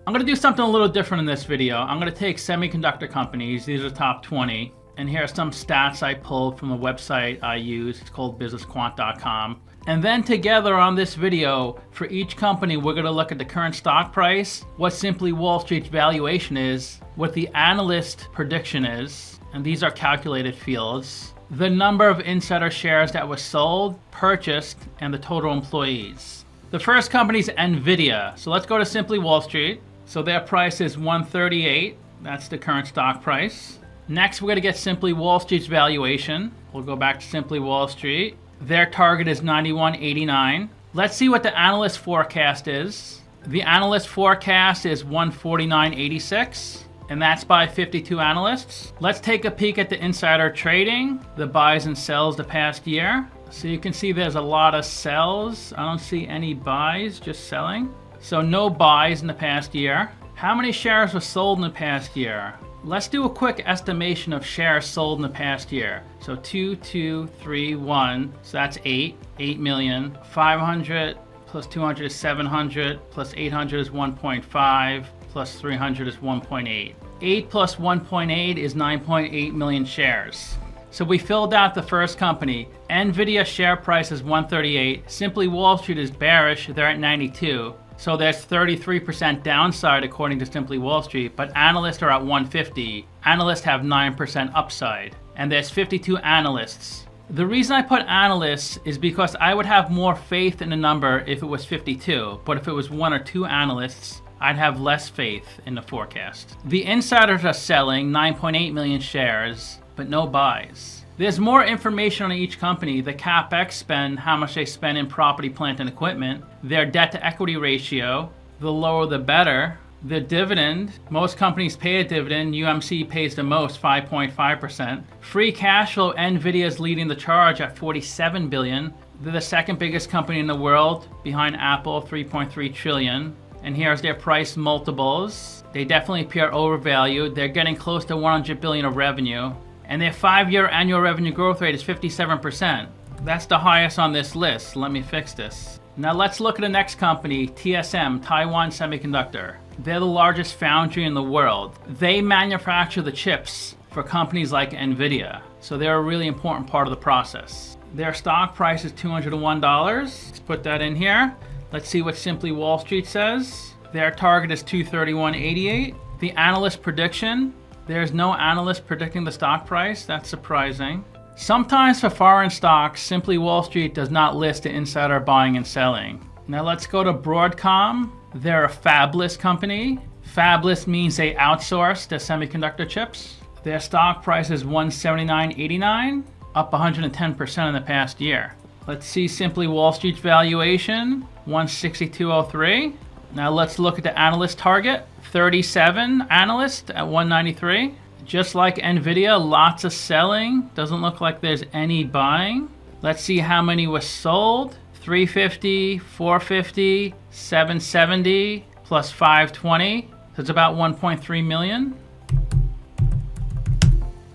I'm going to do something a little different in this video. I'm going to take semiconductor companies. These are the top 20. And here are some stats I pulled from the website I use. It's called businessquant.com. And then together on this video, for each company, we're going to look at the current stock price, what Simply Wall Street's valuation is, what the analyst prediction is, and these are calculated fields, the number of insider shares that was sold, purchased, and the total employees. The first company is NVIDIA. So let's go to Simply Wall Street. So their price is $138. That's the current stock price. Next, we're going to get Simply Wall Street's valuation. We'll go back to Simply Wall Street. Their target is $91.89. Let's see what the analyst forecast is. The analyst forecast is $149.86, and that's by 52 analysts. Let's take a peek at the insider trading, the buys and sells the past year. So you can see there's a lot of sells. I don't see any buys, just selling. So no buys in the past year. How many shares were sold in the past year? Let's do a quick estimation of shares sold in the past year. So 2, 2, 3, 1. So that's 8 million. 500 plus 200 is 700, plus 800 is 1.5, plus 300 is 1.8. 8 plus 1.8 is 9.8 million shares. So we filled out the first company. NVIDIA share price is 138. Simply Wall Street is bearish. They're at 92. So there's 33% downside according to Simply Wall Street, but analysts are at 150. Analysts have 9% upside, and there's 52 analysts. The reason I put analysts is because I would have more faith in the number if it was 52, but if it was 1 or 2 analysts, I'd have less faith in the forecast. The insiders are selling 9.8 million shares, but no buys. There's more information on each company, the CapEx spend, how much they spend in property, plant, and equipment, their debt to equity ratio, the lower the better, the dividend. Most companies pay a dividend. UMC pays the most, 5.5%. Free cash flow, NVIDIA is leading the charge at $47 billion. They're the second biggest company in the world, behind Apple, $3.3 trillion. And here's their price multiples. They definitely appear overvalued. They're getting close to $100 billion of revenue. And their 5-year annual revenue growth rate is 57%. That's the highest on this list. Let me fix this. Now let's look at the next company, TSM, Taiwan Semiconductor. They're the largest foundry in the world. They manufacture the chips for companies like NVIDIA. So they're a really important part of the process. Their stock price is $201. Let's put that in here. Let's see what Simply Wall Street says. Their target is $231.88. The analyst prediction, there's no analyst predicting the stock price. That's surprising. Sometimes for foreign stocks, Simply Wall Street does not list the insider buying and selling. Now let's go to Broadcom. They're a fabless company. Fabless means they outsource the semiconductor chips. Their stock price is $179.89, up 110% in the past year. Let's see Simply Wall Street's valuation, $162.03. Now let's look at the analyst target. 37 analysts at 193. Just like NVIDIA, lots of selling. Doesn't look like there's any buying. Let's see how many was sold. 350, 450, 770, plus 520. So it's about 1.3 million.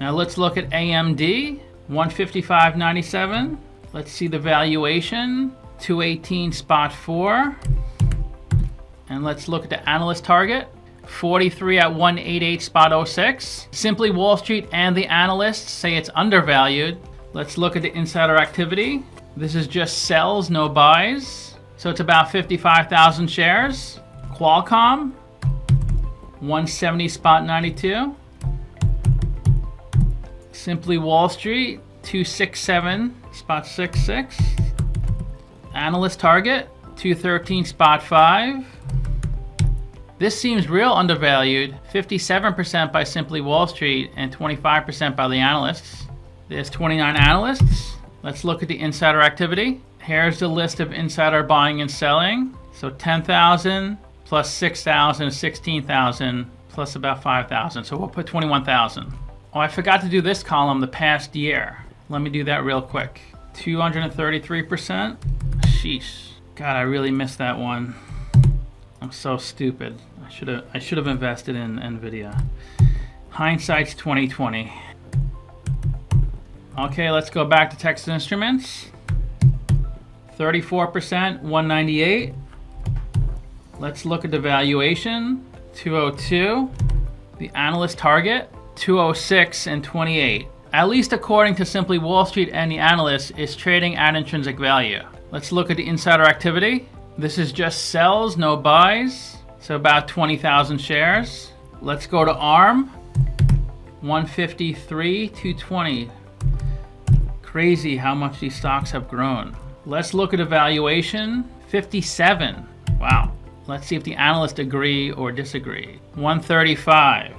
Now let's look at AMD, 155.97. Let's see the valuation, 218.4. And let's look at the analyst target, 43 at 188.06. Simply Wall Street and the analysts say it's undervalued. Let's look at the insider activity. This is just sells, no buys. So it's about 55,000 shares. Qualcomm, 170.92. Simply Wall Street, 267.66. Analyst target, 213.5. This seems real undervalued, 57% by Simply Wall Street and 25% by the analysts. There's 29 analysts. Let's look at the insider activity. Here's the list of insider buying and selling. So 10,000 plus 6,000 is 16,000 plus about 5,000. So we'll put 21,000. Oh, I forgot to do this column the past year. Let me do that real quick. 233%. Sheesh. God, I really missed that one. I'm so stupid. I should have invested in NVIDIA. Hindsight's 2020. Okay, let's go back to Texas Instruments. 34%, 198. Let's look at the valuation. 202. The analyst target, 206 and 28. At least according to Simply Wall Street and the analyst, is trading at intrinsic value. Let's look at the insider activity. This is just sells, no buys. So about 20,000 shares. Let's go to ARM. 153, 220. Crazy how much these stocks have grown. Let's look at evaluation. 57. Wow. Let's see if the analysts agree or disagree. 135.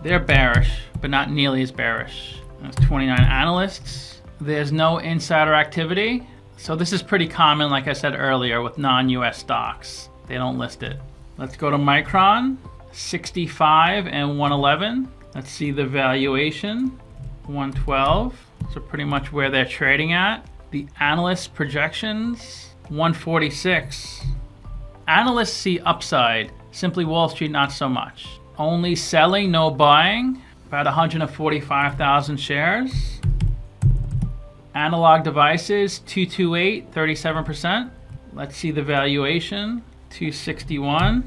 They're bearish, but not nearly as bearish. There's 29 analysts. There's no insider activity. So this is pretty common, like I said earlier, with non-US stocks. They don't list it. Let's go to Micron. 65 and 111. Let's see the valuation. 112. So pretty much where they're trading at. The analyst projections. 146. Analysts see upside. Simply Wall Street, not so much. Only selling, no buying. About 145,000 shares. Analog devices, 228, 37%. Let's see the valuation. 261.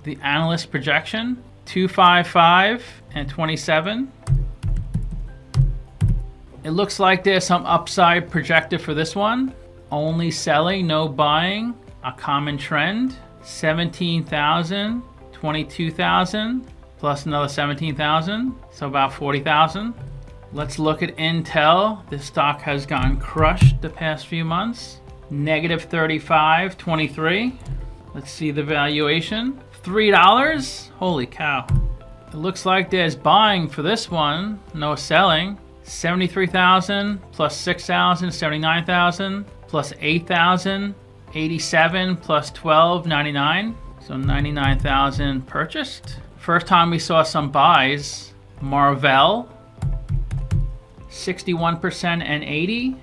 The analyst projection, 255 and 27. It looks like there's some upside projected for this one. Only selling, no buying. A common trend. 17,000, 22,000, plus another 17,000. So about 40,000. Let's look at Intel. This stock has gotten crushed the past few months. Negative 35, 23. Let's see the valuation. $3? Holy cow. It looks like there's buying for this one, no selling. 73,000 plus 6,000, 79,000 plus 8,000, 87 plus 12, 99. So 99,000 purchased. First time we saw some buys. Marvell, 61% and 80.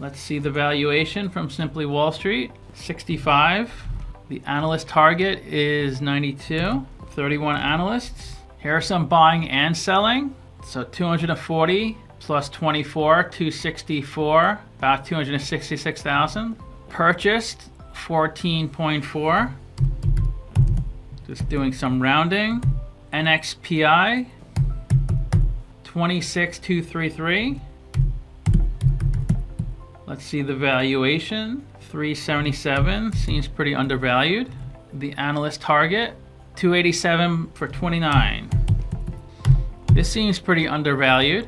Let's see the valuation from Simply Wall Street. 65. The analyst target is 92. 31 analysts. Here are some buying and selling. So 240 plus 24, 264, about 266,000. Purchased 14.4. Just doing some rounding. NXPI 26,233. Let's see the valuation. 377 seems pretty undervalued. The analyst target 287 for 29. This seems pretty undervalued.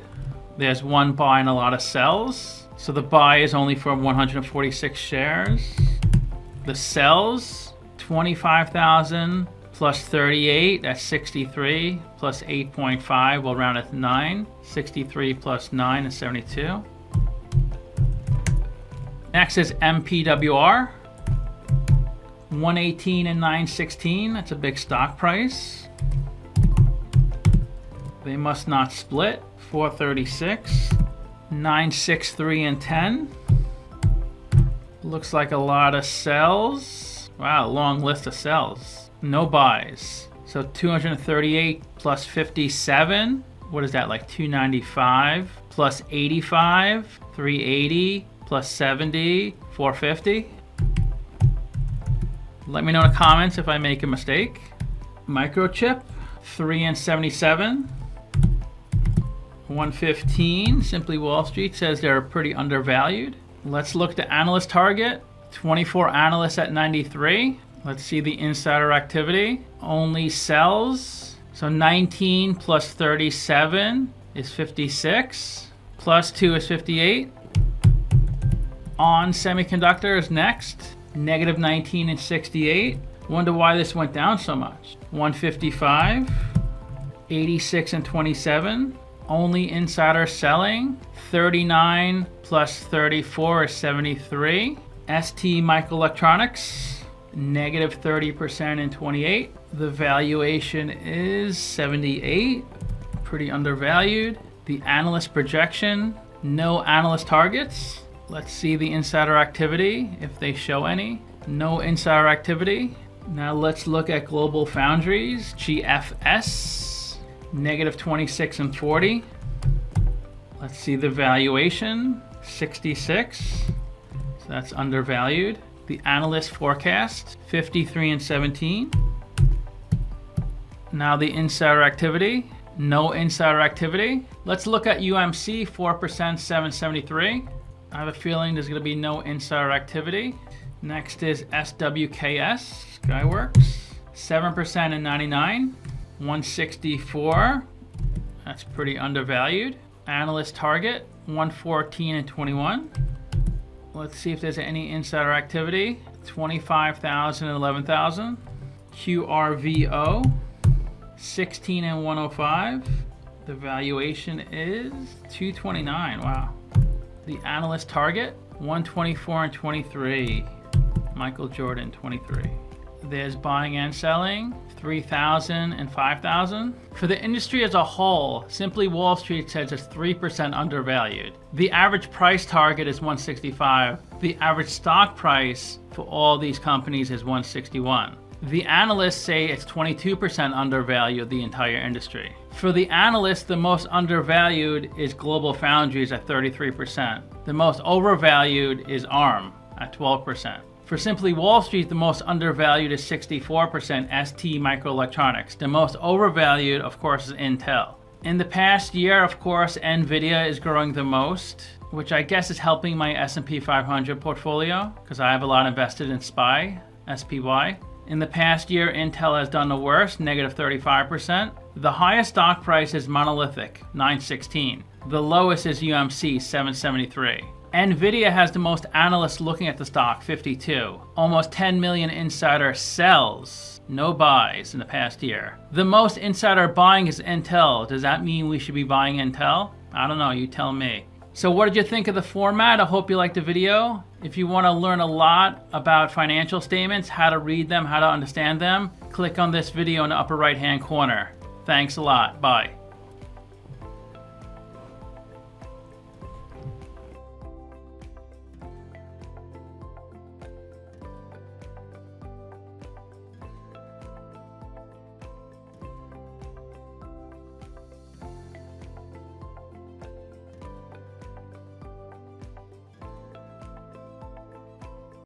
There's one buy and a lot of sells. So the buy is only for 146 shares. The sells 25,000 plus 38, that's 63, plus 8.5, we'll round it to 9. 63 plus 9 is 72. Next is MPWR, 118 and 916, that's a big stock price. They must not split, 436, 963 and 10. Looks like a lot of sells. Wow, long list of sells. No buys. So 238 plus 57, what is that, like 295, plus 85, 380, plus 70, 450. Let me know in the comments if I make a mistake. Microchip, 3 and 77. 115, Simply Wall Street says they're pretty undervalued. Let's look at the analyst target. 24 analysts at 93. Let's see the insider activity. Only sells. So 19 plus 37 is 56. Plus 2 is 58. On Semiconductor is next. Negative 19 and 68. Wonder why this went down so much. 155. 86 and 27. Only insider selling. 39 plus 34 is 73. ST Microelectronics. Negative 30% and 28. The valuation is 78. Pretty undervalued. The analyst projection. No analyst targets. Let's see the insider activity, if they show any. No insider activity. Now let's look at Global Foundries, GFS, negative 26 and 40. Let's see the valuation, 66. So that's undervalued. The analyst forecast, 53 and 17. Now the insider activity, no insider activity. Let's look at UMC, 4%, 773. I have a feeling there's going to be no insider activity. Next is SWKS, Skyworks, 7% and 99, 164. That's pretty undervalued. Analyst target, 114 and 21. Let's see if there's any insider activity. 25,000 and 11,000. QRVO, 16 and 105. The valuation is 229. Wow. The analyst target, 124 and 23. Michael Jordan, 23. There's buying and selling, 3,000 and 5,000. For the industry as a whole, Simply Wall Street says it's 3% undervalued. The average price target is 165. The average stock price for all these companies is 161. The analysts say it's 22% undervalued, the entire industry. For the analysts, the most undervalued is Global Foundries at 33%. The most overvalued is ARM at 12%. For Simply Wall Street, the most undervalued is 64%, ST Microelectronics. The most overvalued, of course, is Intel. In the past year, of course, NVIDIA is growing the most, which I guess is helping my S&P 500 portfolio, because I have a lot invested in SPY. In the past year, Intel has done the worst, negative 35%. The highest stock price is Monolithic, 916. The lowest is UMC, 773. NVIDIA has the most analysts looking at the stock, 52. Almost 10 million insider sells, no buys in the past year. The most insider buying is Intel. Does that mean we should be buying Intel? I don't know, you tell me. So what did you think of the format? I hope you liked the video. If you want to learn a lot about financial statements, how to read them, how to understand them, click on this video in the upper right-hand corner. Thanks a lot. Bye.